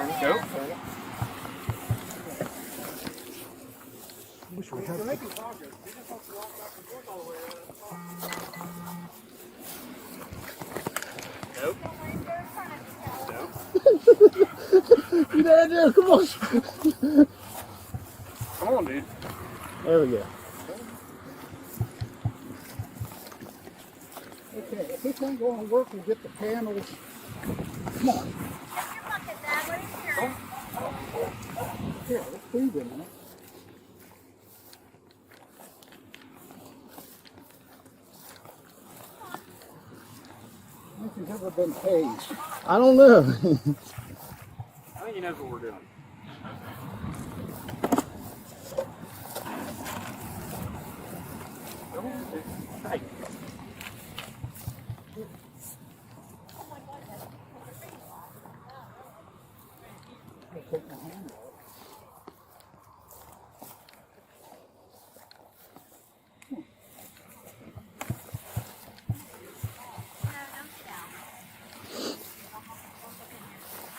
Nope. Wish we had. You're making progress. You just have to walk back and forth all the way around. Nope. You there, dude? Come on. Come on, dude. There we go. Okay, if this ain't going to work, we'll get the panels. Come on. Here, let's feed them. Huh? This has ever been hazed. I don't know. I think he knows what we're doing. Hey. I'll take my hand off.